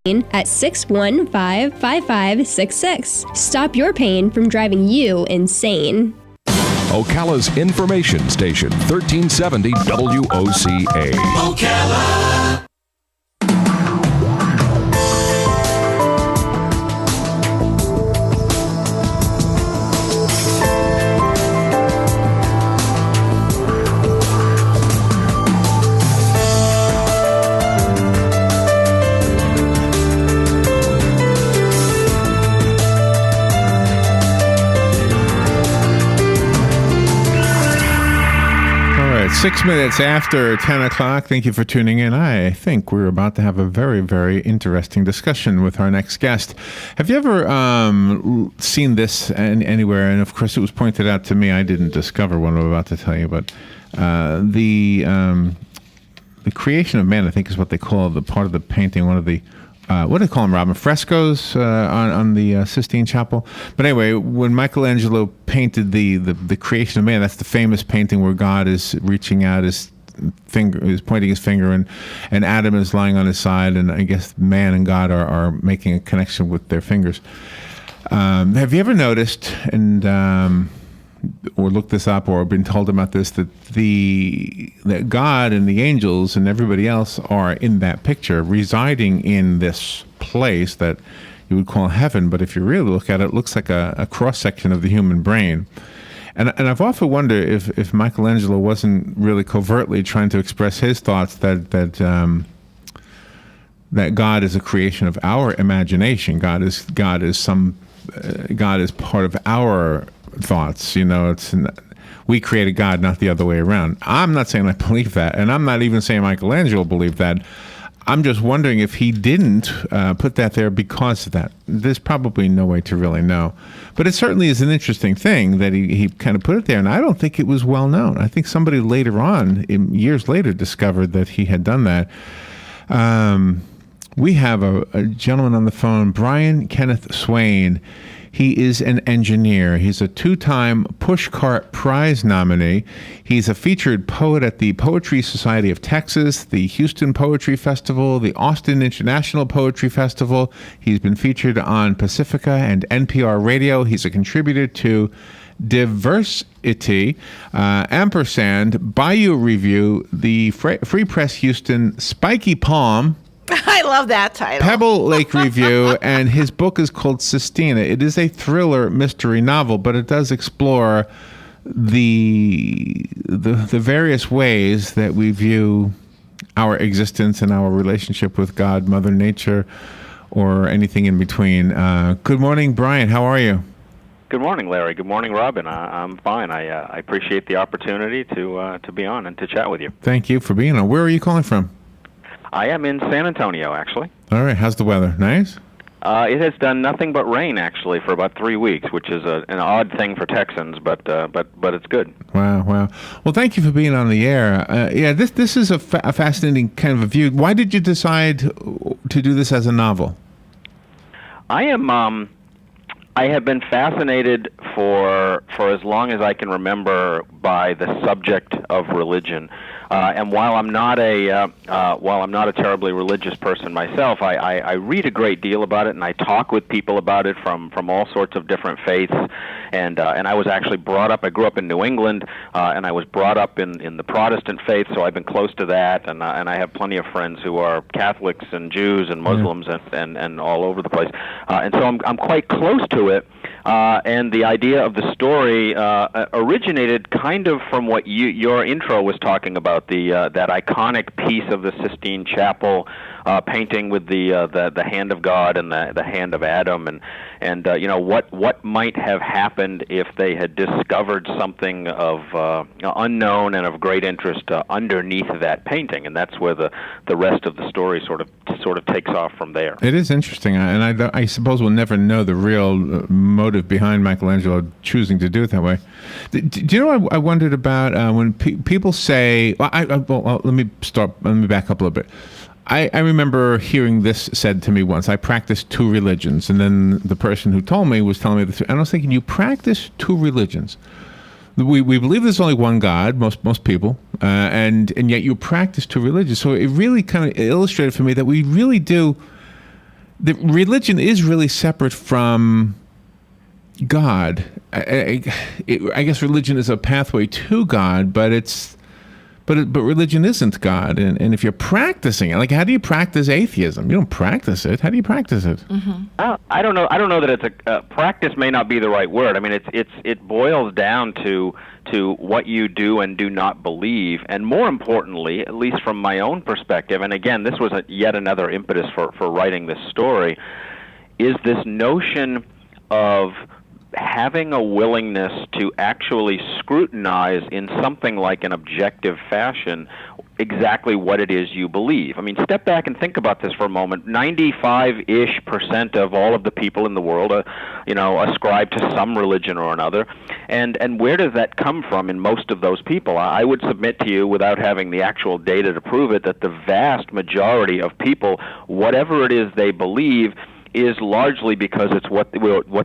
at 615-5566. Stop your pain from driving you insane. Ocala's information station, 1370 WOCA. Ocala. All right, 6 minutes after 10 o'clock. Thank you for tuning in. I think we're about to have a very, very interesting discussion with our next guest. Have you ever seen this anywhere? And of course, it was pointed out to me. I didn't discover what I'm about to tell you, but the creation of man, I think, is what they call the part of the painting. One of the what do they call them, Robin? Frescoes on the Sistine Chapel. But anyway, when Michelangelo painted the creation of man, that's the famous painting where God is reaching out his finger, is pointing his finger, and Adam is lying on his side, and I guess man and God are making a connection with their fingers. Have you ever noticed or looked this up or been told about this, that God and the angels and everybody else are in that picture, residing in this place that you would call heaven, but if you really look at it, it looks like a cross-section of the human brain. And I've often wondered if Michelangelo wasn't really covertly trying to express his thoughts that God is a creation of our imagination. God is part of our thoughts. We created God, not the other way around. I'm not saying I believe that, and I'm not even saying Michelangelo believed that. I'm just wondering if he didn't put that there because of that. There's probably no way to really know. But it certainly is an interesting thing that he kind of put it there, and I don't think it was well known. I think somebody later on, years later, discovered that he had done that. We have a gentleman on the phone, Kenneth Swain. He is an engineer. He's a two-time Pushcart Prize nominee. He's a featured poet at the Poetry Society of Texas, the Houston Poetry Festival, the Austin International Poetry Festival. He's been featured on Pacifica and NPR Radio. He's a contributor to Diversity, Ampersand, Bayou Review, the Free Press Houston, Spiky Palm, I love that title. Pebble Lake Review, and his book is called Sistina. It is a thriller mystery novel, but it does explore the various ways that we view our existence and our relationship with God, Mother Nature, or anything in between. Good morning, Brian. How are you? Good morning, Larry. Good morning, Robin. I'm fine. I appreciate the opportunity to be on and to chat with you. Thank you for being on. Where are you calling from? I am in San Antonio, actually. All right. How's the weather? Nice? It has done nothing but rain, actually, for about 3 weeks, which is an odd thing for Texans, but it's good. Wow. Well, thank you for being on the air. This is a fascinating kind of a view. Why did you decide to do this as a novel? I have been fascinated for as long as I can remember by the subject of religion. And while I'm not a terribly religious person myself, I read a great deal about it, and I talk with people about it from all sorts of different faiths. And I was actually brought up. I grew up in New England, and I was brought up in the Protestant faith, so I've been close to that. And I have plenty of friends who are Catholics and Jews and Muslims and all over the place. And so I'm quite close to it. And the idea of the story originated kind of from what your intro was talking about, that iconic piece of the Sistine Chapel painting with the hand of God and the hand of Adam, and what might have happened if they had discovered something of unknown and of great interest underneath that painting, and that's where the rest of the story sort of takes off from there. It is interesting, and I suppose we'll never know the real motive behind Michelangelo choosing to do it that way. Do you know what I wondered about when people say? Let me back up a little bit. I remember hearing this said to me once. I practiced two religions, and then the person who told me was telling me this, and I was thinking, you practice two religions. We believe there's only one God, most people, and yet you practice two religions. So it really kind of illustrated for me that we really do the religion is really separate from God. I guess religion is a pathway to God, but religion isn't God. And if you're practicing it, like, how do you practice atheism? You don't practice it. How do you practice it? I don't know. I don't know that it's practice may not be the right word. I mean, it boils down to what you do and do not believe, and more importantly, at least from my own perspective, and again, this was yet another impetus for writing this story, is this notion of having a willingness to actually scrutinize in something like an objective fashion exactly what it is you believe. I mean, step back and think about this for a moment. 95-ish% of all of the people in the world, ascribe to some religion or another. And where does that come from in most of those people? I would submit to you, without having the actual data to prove it, that the vast majority of people, whatever it is they believe, is largely because it's what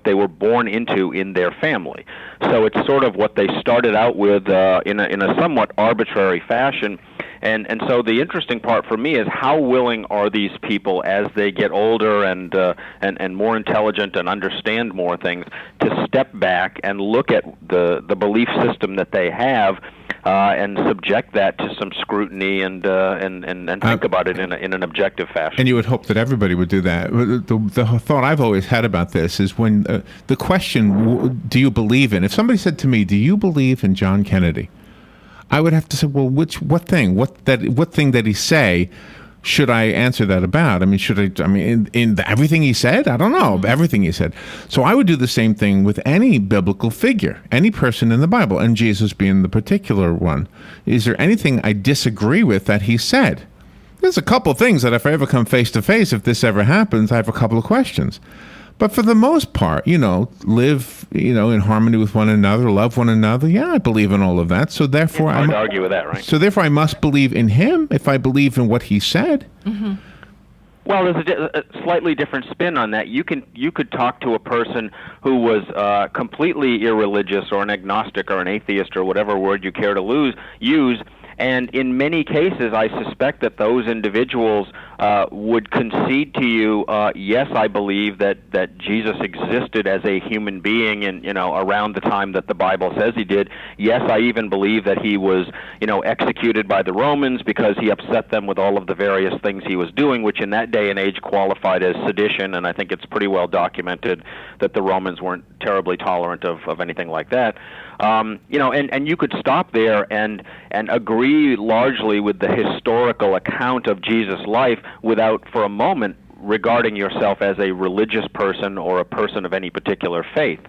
they were born into in their family. So it's sort of what they started out with in a somewhat arbitrary fashion. And so the interesting part for me is how willing are these people, as they get older and more intelligent and understand more things, to step back and look at the belief system that they have and subject that to some scrutiny and think about it in an objective fashion. And you would hope that everybody would do that. The thought I've always had about this is when the question, do you believe in? If somebody said to me, do you believe in John Kennedy? I would have to say, well, what thing? What thing did he say? Should I answer that about? I mean, in everything he said? I don't know, everything he said. So I would do the same thing with any biblical figure, any person in the Bible, and Jesus being the particular one. Is there anything I disagree with that he said? There's a couple things that if I ever come face to face, if this ever happens, I have a couple of questions. But for the most part, live, in harmony with one another, love one another. Yeah, I believe in all of that. So therefore, I'm hard to argue with that, right? So therefore, I must believe in him if I believe in what he said. Mm-hmm. Well, there's a slightly different spin on that. You could talk to a person who was completely irreligious, or an agnostic, or an atheist, or whatever word you care to use. And in many cases, I suspect that those individuals would concede to you, yes, I believe that Jesus existed as a human being around the time that the Bible says he did. Yes, I even believe that he was, executed by the Romans because he upset them with all of the various things he was doing, which in that day and age qualified as sedition, and I think it's pretty well documented that the Romans weren't terribly tolerant of anything like that. And you could stop there and agree largely with the historical account of Jesus' life without for a moment regarding yourself as a religious person or a person of any particular faith.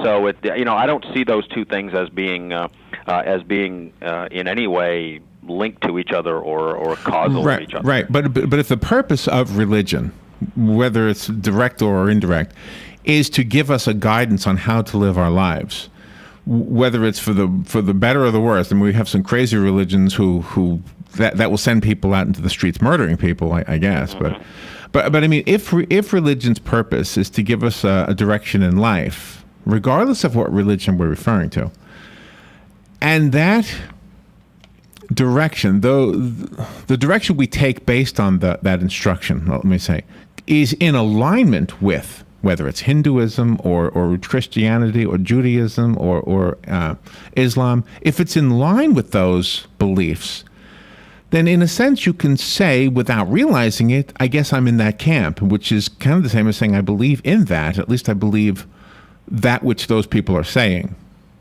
So I don't see those two things as being in any way linked to each other or causal to each other. Right, but if the purpose of religion, whether it's direct or indirect, is to give us a guidance on how to live our lives, whether it's for the better or the worse. I mean, we have some crazy religions who that will send people out into the streets murdering people, I guess. Mm-hmm. But I mean, if religion's purpose is to give us a direction in life, regardless of what religion we're referring to, and that direction, though, the direction we take based on that instruction, let me say, is in alignment with whether it's Hinduism or Christianity or Judaism or Islam, if it's in line with those beliefs, then in a sense you can say, without realizing it, I guess I'm in that camp, which is kind of the same as saying I believe in that. At least I believe that which those people are saying.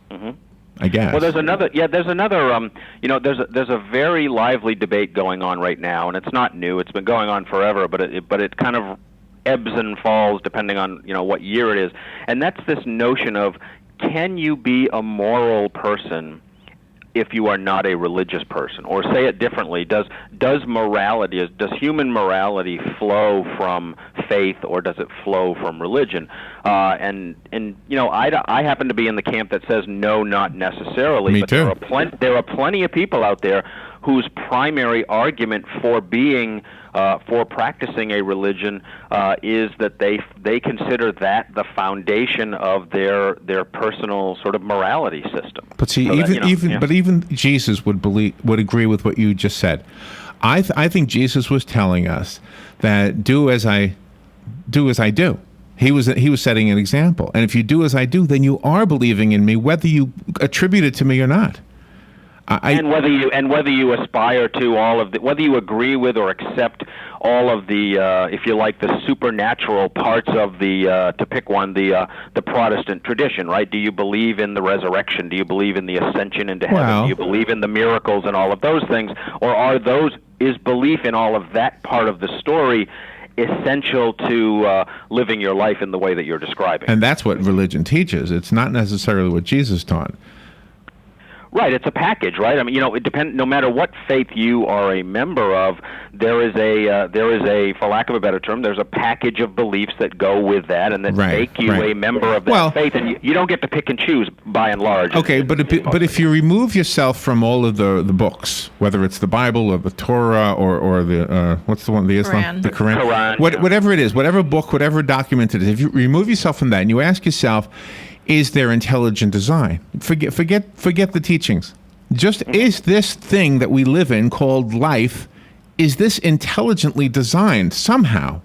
Mm-hmm. I guess. Well, there's another. There's a very lively debate going on right now, and it's not new. It's been going on forever, but it kind of ebbs and falls depending on what year it is, and that's this notion of, can you be a moral person if you are not a religious person? Or say it differently, does human morality flow from faith, or does it flow from religion? I happen to be in the camp that says no, not necessarily. Me too. There are plenty of people out there whose primary argument for practicing a religion is that they consider that the foundation of their personal sort of morality system. But see, even Jesus would agree with what you just said. I think Jesus was telling us that do as I do as I do. He was setting an example. And if you do as I do, then you are believing in me, whether you attribute it to me or not. And whether you aspire to all of the, whether you agree with or accept all of the, if you like, the supernatural parts of the, to pick one, the Protestant tradition, right? Do you believe in the resurrection? Do you believe in the ascension into heaven? Do you believe in the miracles and all of those things? Or is belief in all of that part of the story essential to living your life in the way that you're describing? And that's what religion teaches. It's not necessarily what Jesus taught. Right, it's a package, right? I mean, it depends. No matter what faith you are a member of, there is a, for lack of a better term, there's a package of beliefs that go with that, and that make you a member of that faith. And you don't get to pick and choose, by and large. Okay, but if you remove yourself from all of the books, whether it's the Bible or the Torah or the what's the one, the Islam, the Quran, whatever it is, whatever book, whatever document it is, if you remove yourself from that and you ask yourself, is there intelligent design? Forget the teachings. Just, is this thing that we live in called life, is this intelligently designed somehow?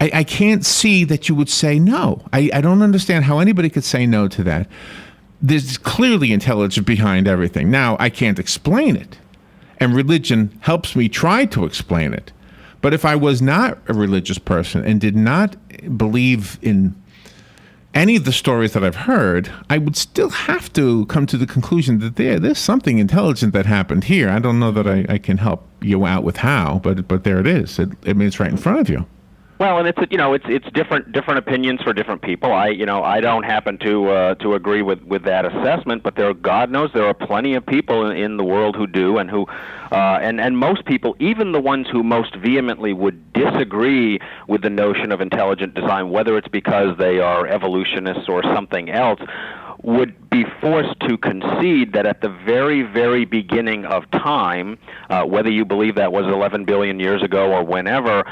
I can't see that you would say no. I don't understand how anybody could say no to that. There's clearly intelligence behind everything. Now, I can't explain it, and religion helps me try to explain it. But if I was not a religious person and did not believe in any of the stories that I've heard, I would still have to come to the conclusion that there's something intelligent that happened here. I don't know that I can help you out with how, but there it is. It's right in front of you. Well, and it's different opinions for different people. I don't happen to agree with that assessment, but God knows there are plenty of people in the world who do, and who and most people, even the ones who most vehemently would disagree with the notion of intelligent design, whether it's because they are evolutionists or something else, would be forced to concede that at the very, very beginning of time, whether you believe that was 11 billion years ago or whenever,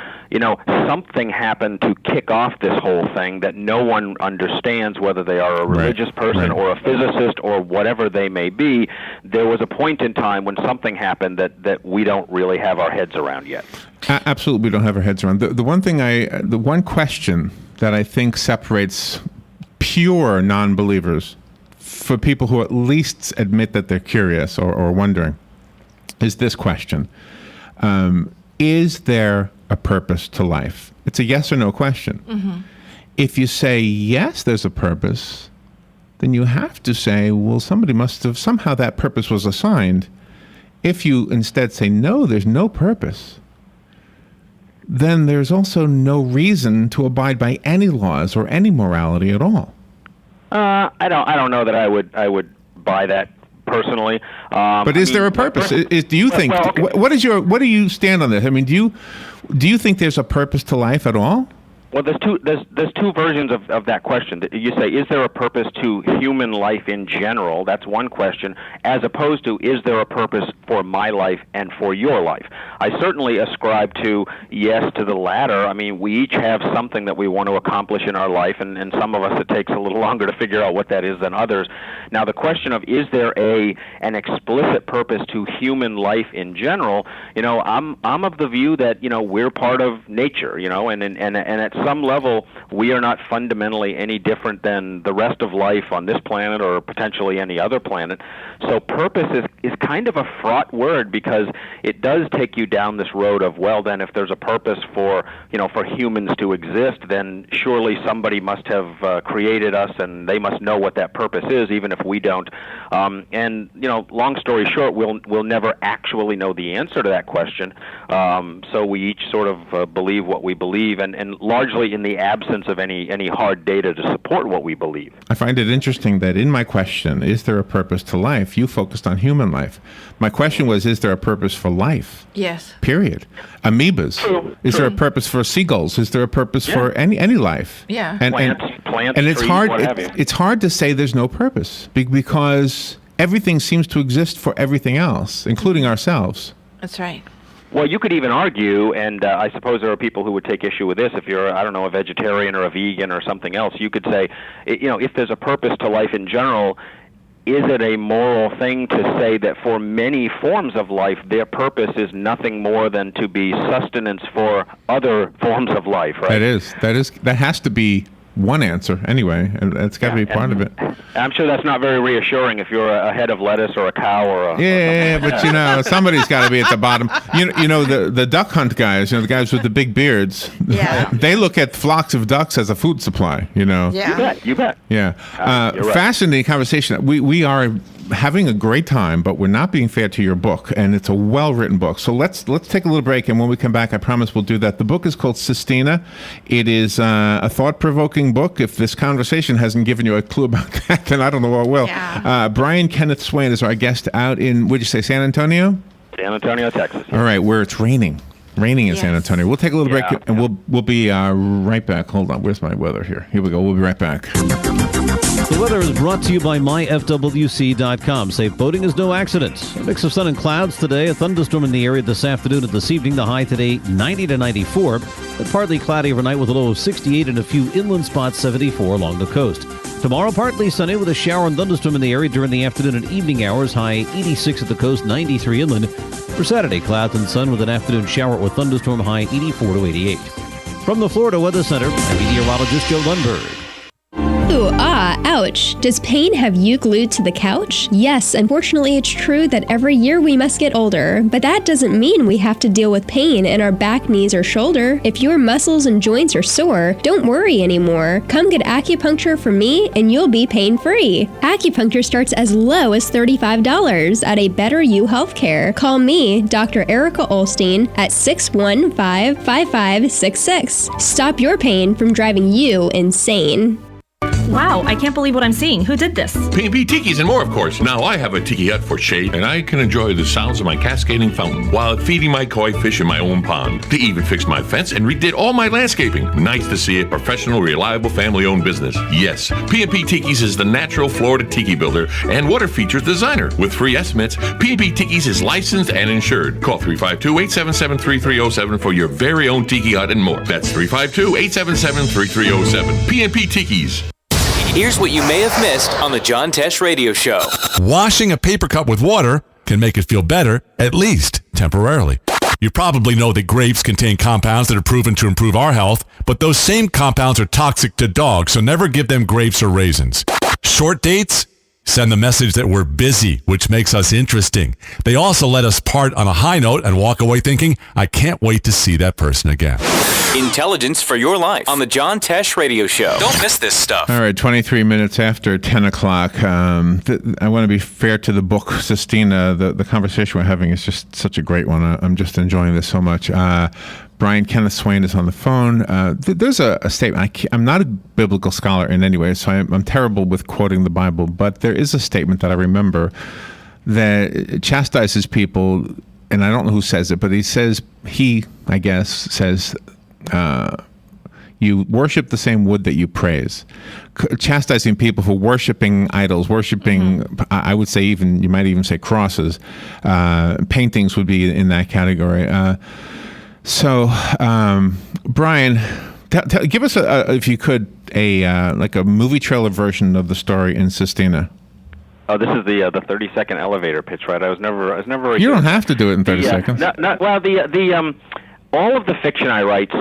something happened to kick off this whole thing that no one understands, whether they are a religious person or a physicist or whatever they may be. There was a point in time when something happened that we don't really have our heads around yet. Absolutely, we don't have our heads around. The one question that I think separates pure non-believers for people who at least admit that they're curious or wondering is this question. Is there a purpose to life? It's a yes or no question. Mm-hmm. If you say yes, there's a purpose, then you have to say, well, somebody must have, somehow that purpose was assigned. If you instead say no, there's no purpose, then there's also no reason to abide by any laws or any morality at all. I don't know that I would buy that personally. But is there a purpose? Do you think? Well, okay. What do you stand on this? I mean, do you think there's a purpose to life at all? Well, there's two versions of that question. You say, is there a purpose to human life in general? That's one question, as opposed to, is there a purpose for my life and for your life? I certainly ascribe to yes to the latter. I mean, we each have something that we want to accomplish in our life, and some of us it takes a little longer to figure out what that is than others. Now, the question of, is there an explicit purpose to human life in general? I'm of the view that we're part of nature, and at some level, we are not fundamentally any different than the rest of life on this planet or potentially any other planet. So purpose is kind of a fraught word, because it does take you down this road of, well, then if there's a purpose for humans to exist, then surely somebody must have created us, and they must know what that purpose is, even if we don't. And long story short, we'll never actually know the answer to that question. So we each sort of believe what we believe, and largely in the absence of any hard data to support what we believe. I find it interesting that in my question, is there a purpose to life, you focused on human life. My question was, is there a purpose for life? Yes. Period. Amoebas. True. Is there a purpose for seagulls? Is there a purpose for any life? Yeah. And plants, and it's trees, hard. what have you. It's hard to say there's no purpose because everything seems to exist for everything else, including ourselves. That's right. Well, you could even argue, and I suppose there are people who would take issue with this. If you're, a vegetarian or a vegan or something else, you could say, if there's a purpose to life in general, is it a moral thing to say that for many forms of life, their purpose is nothing more than to be sustenance for other forms of life, right? That has to be one answer anyway, and that's got to be part of it. I'm sure that's not very reassuring if you're a head of lettuce or a cow or a... Yeah, but somebody's got to be at the bottom. You know the duck hunt guys, the guys with the big beards. Yeah. They look at flocks of ducks as a food supply. Yeah. You bet. Yeah. You're right. Fascinating conversation. We are having a great time, but we're not being fair to your book, and it's a well-written book. So let's take a little break, and when we come back, I promise we'll do that. The book is called Sistina. It is a thought-provoking book. If this conversation hasn't given you a clue about that, then I don't know what will. Yeah. Brian Kenneth Swain is our guest out in, what'd you say, San Antonio? San Antonio, Texas. All right, where it's raining in San Antonio. We'll take a little break, and we'll be right back. Hold on, where's my weather here? Here we go. We'll be right back. The weather is brought to you by myfwc.com. Safe boating is no accident. A mix of sun and clouds today. A thunderstorm in the area this afternoon and this evening. The high today 90 to 94. But partly cloudy overnight with a low of 68 and a few inland spots 74 along the coast. Tomorrow partly sunny with a shower and thunderstorm in the area during the afternoon and evening hours. High 86 at the coast, 93 inland. For Saturday, clouds and sun with an afternoon shower or thunderstorm. High 84 to 88. From the Florida Weather Center, I'm meteorologist Joe Lundberg. Ooh, ouch. Does pain have you glued to the couch? Yes, unfortunately it's true that every year we must get older, but that doesn't mean we have to deal with pain in our back, knees, or shoulder. If your muscles and joints are sore, don't worry anymore. Come get acupuncture from me and you'll be pain-free. Acupuncture starts as low as $35 at a Better You Healthcare. Call me, Dr. Erica Olstein, at 615-5566. Stop your pain from driving you insane. Wow, I can't believe what I'm seeing. Who did this? P&P Tikis and more, of course. Now I have a tiki hut for shade, and I can enjoy the sounds of my cascading fountain while feeding my koi fish in my own pond. They even fixed my fence and redid all my landscaping. Nice to see a professional, reliable, family-owned business. Yes, P&P Tikis is the natural Florida tiki builder and water features designer. With free estimates, P&P Tikis is licensed and insured. Call 352-877-3307 for your very own tiki hut and more. That's 352-877-3307. P&P Tikis. Here's what you may have missed on the John Tesh Radio Show. Washing a paper cup with water can make it feel better, at least temporarily. You probably know that grapes contain compounds that are proven to improve our health, but those same compounds are toxic to dogs, so never give them grapes or raisins. Short dates? Send the message that we're busy, which makes us interesting. They also let us part on a high note and walk away thinking, I can't wait to see that person again. Intelligence for your life on the John Tesh Radio Show. Don't miss this stuff. All right, 23 minutes after 10 o'clock. I want to be fair to the book, Sistina. The conversation we're having is just such a great one. I'm just enjoying this so much. Brian Kenneth Swain is on the phone. There's a statement. I'm not a biblical scholar in any way, so I'm terrible with quoting the Bible, but there is a statement that I remember that chastises people, and I don't know who says it, but he says, you worship the same wood that you praise. Chastising people for worshiping idols, worshiping, I would say you might even say crosses. Paintings would be in that category. So, Brian, give us, if you could, like a movie trailer version of the story in Sistina. Oh, this is the 30-second elevator pitch, right? I was never. You don't have to do it in 30 seconds. All of the fiction I write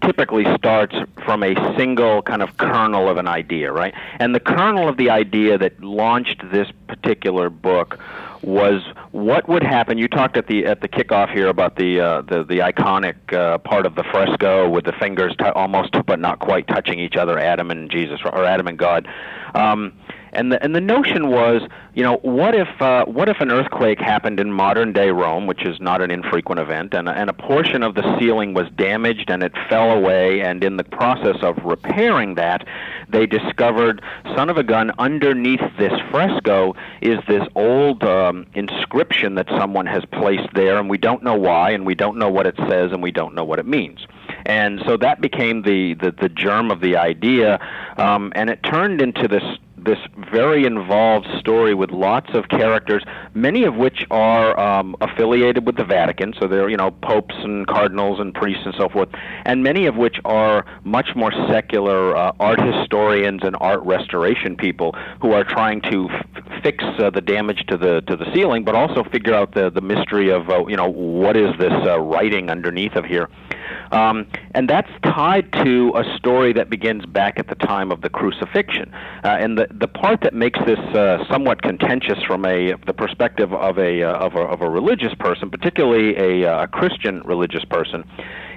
typically starts from a single kind of kernel of an idea, right? And the kernel of the idea that launched this particular book was what would happen. You talked at the kickoff here about the iconic part of the fresco with the fingers almost but not quite touching each other, Adam and Jesus, or Adam and God. And the notion was, what if an earthquake happened in modern day Rome, which is not an infrequent event, and a portion of the ceiling was damaged and it fell away, and in the process of repairing that, they discovered, son of a gun, underneath this fresco is this old inscription that someone has placed there, and we don't know why, and we don't know what it says, and we don't know what it means. And so that became the germ of the idea, and it turned into this this very involved story with lots of characters, many of which are affiliated with the Vatican, so they're popes and cardinals and priests and so forth, and many of which are much more secular art historians and art restoration people who are trying to fix the damage to the ceiling, but also figure out the mystery of what is this writing underneath of here. And that's tied to a story that begins back at the time of the crucifixion. And the part that makes this somewhat contentious from the perspective of a religious person, particularly a Christian religious person,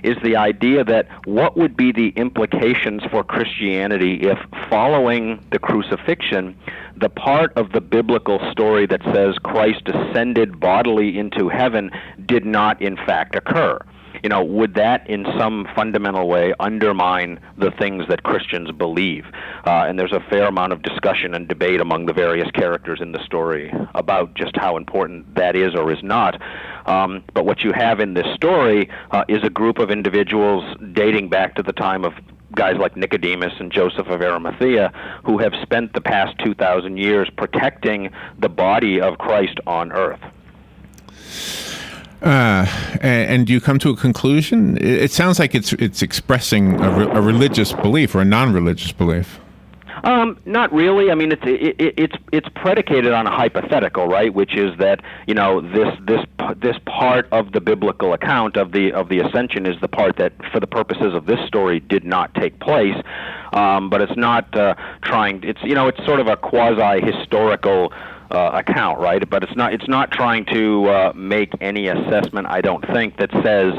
is the idea that what would be the implications for Christianity if, following the crucifixion, the part of the biblical story that says Christ ascended bodily into heaven did not in fact occur? Would that in some fundamental way undermine the things that Christians believe? And there's a fair amount of discussion and debate among the various characters in the story about just how important that is or is not. But what you have in this story is a group of individuals dating back to the time of guys like Nicodemus and Joseph of Arimathea, who have spent the past 2,000 years protecting the body of Christ on earth. And do you come to a conclusion? It sounds like it's expressing a religious belief or a non-religious belief. Not really. I mean, it's predicated on a hypothetical, right? Which is that this part of the biblical account of the ascension is the part that, for the purposes of this story, did not take place. But it's not trying. It's sort of a quasi-historical account, right? But it's not trying to make any assessment, I don't think, that says,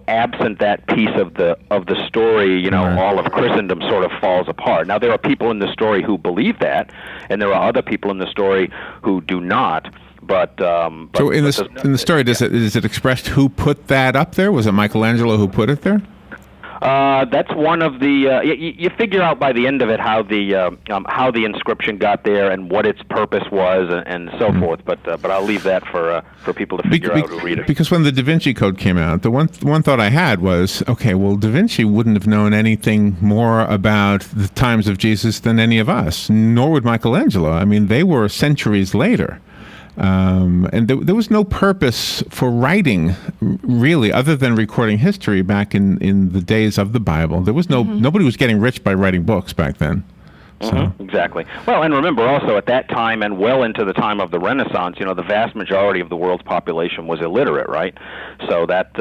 absent that piece of the story, all of Christendom sort of falls apart. Now, there are people in the story who believe that, and there are other people in the story who do not. But so in the story, is it expressed who put that up there? Was it Michelangelo who put it there? That's one of the. You figure out by the end of it how the inscription got there and what its purpose was and so forth. But I'll leave that for people to figure out who read it. Because when the Da Vinci Code came out, the one thought I had was, okay, well, Da Vinci wouldn't have known anything more about the times of Jesus than any of us, nor would Michelangelo. I mean, they were centuries later. And there was no purpose for writing, really, other than recording history back in the days of the Bible. There was nobody was getting rich by writing books back then. So. Exactly. Well, and remember also at that time and well into the time of the Renaissance, the vast majority of the world's population was illiterate, right? So that,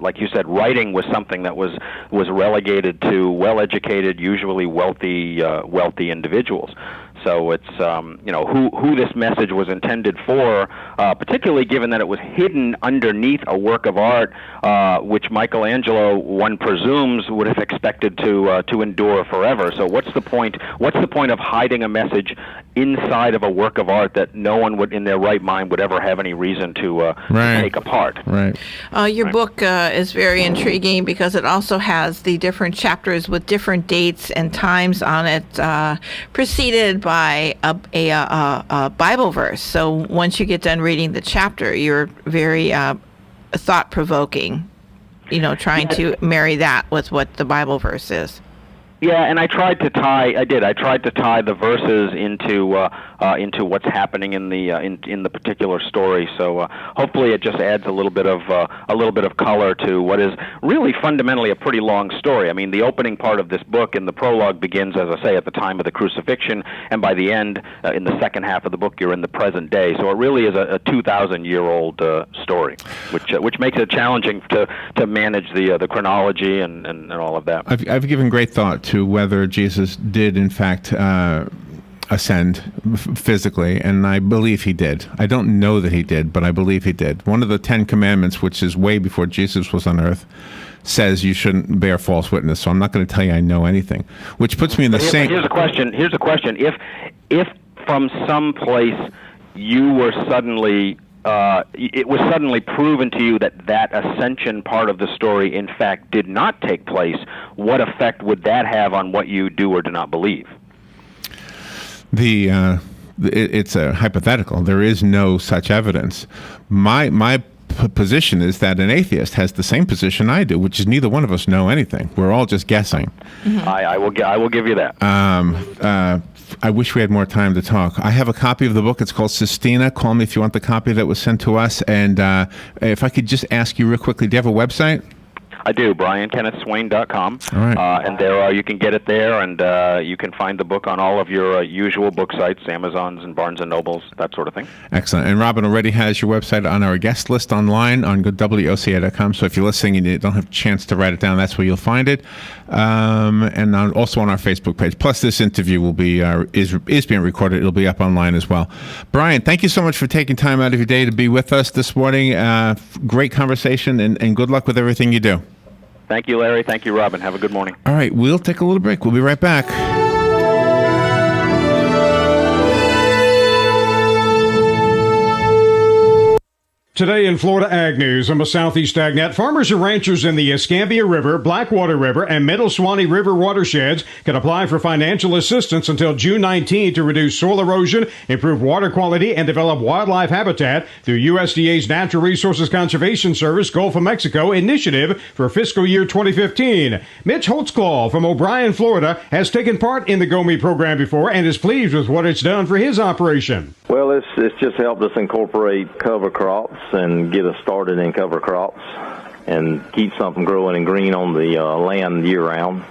like you said, writing was something that was relegated to well-educated, usually wealthy individuals. So it's who this message was intended for, particularly given that it was hidden underneath a work of art, which Michelangelo, one presumes, would have expected to endure forever. So what's the point? What's the point of hiding a message inside of a work of art that no one would, in their right mind, would ever have any reason to take apart? Right. Your book is very intriguing because it also has the different chapters with different dates and times on it, preceded by a Bible verse. So once you get done reading the chapter, you're very thought-provoking, trying to marry that with what the Bible verse is. Yeah, and I tried to tie the verses into what's happening in the particular story. So hopefully it just adds a little bit of color to what is really fundamentally a pretty long story. I mean, the opening part of this book in the prologue begins, as I say, at the time of the crucifixion, and by the end, in the second half of the book, you're in the present day. So it really is a 2,000-year-old story, which makes it challenging to manage the chronology and all of that. I've given great thought to whether Jesus did, in fact, ascend physically, and I believe he did. I don't know that he did, but I believe he did. One of the 10 Commandments, which is way before Jesus was on earth, says you shouldn't bear false witness. So I'm not going to tell you I know anything, which puts me in the same... Here's a question. If from some place you were suddenly... it was suddenly proven to you that ascension part of the story, in fact, did not take place, what effect would that have on what you do or do not believe? It's a hypothetical. There is no such evidence. My position is that an atheist has the same position I do, which is neither one of us know anything. We're all just guessing. I will give you that. I wish we had more time to talk. I have a copy of the book. It's called Sistina. Call me if you want the copy that was sent to us. And if I could just ask you real quickly, do you have a website? I do, BrianKennethSwain.com. All right. And there you can get it there, and you can find the book on all of your usual book sites, Amazons and Barnes & Nobles, that sort of thing. Excellent. And Robin already has your website on our guest list online on WOCA.com. So if you're listening and you don't have a chance to write it down, that's where you'll find it. And also on our Facebook page. Plus, this interview will be is being recorded. It'll be up online as well. Brian, thank you so much for taking time out of your day to be with us this morning. Great conversation, and good luck with everything you do. Thank you, Larry. Thank you, Robin. Have a good morning. All right, we'll take a little break. We'll be right back. Today in Florida Ag News, I'm a Southeast AgNet. Farmers and ranchers in the Escambia River, Blackwater River, and Middle Swanee River watersheds can apply for financial assistance until June 19 to reduce soil erosion, improve water quality, and develop wildlife habitat through USDA's Natural Resources Conservation Service Gulf of Mexico initiative for fiscal year 2015. Mitch Holtzclaw from O'Brien, Florida, has taken part in the GOME program before and is pleased with what it's done for his operation. Well, it's just helped us incorporate cover crops and get us started in cover crops and keep something growing and green on the land year-round.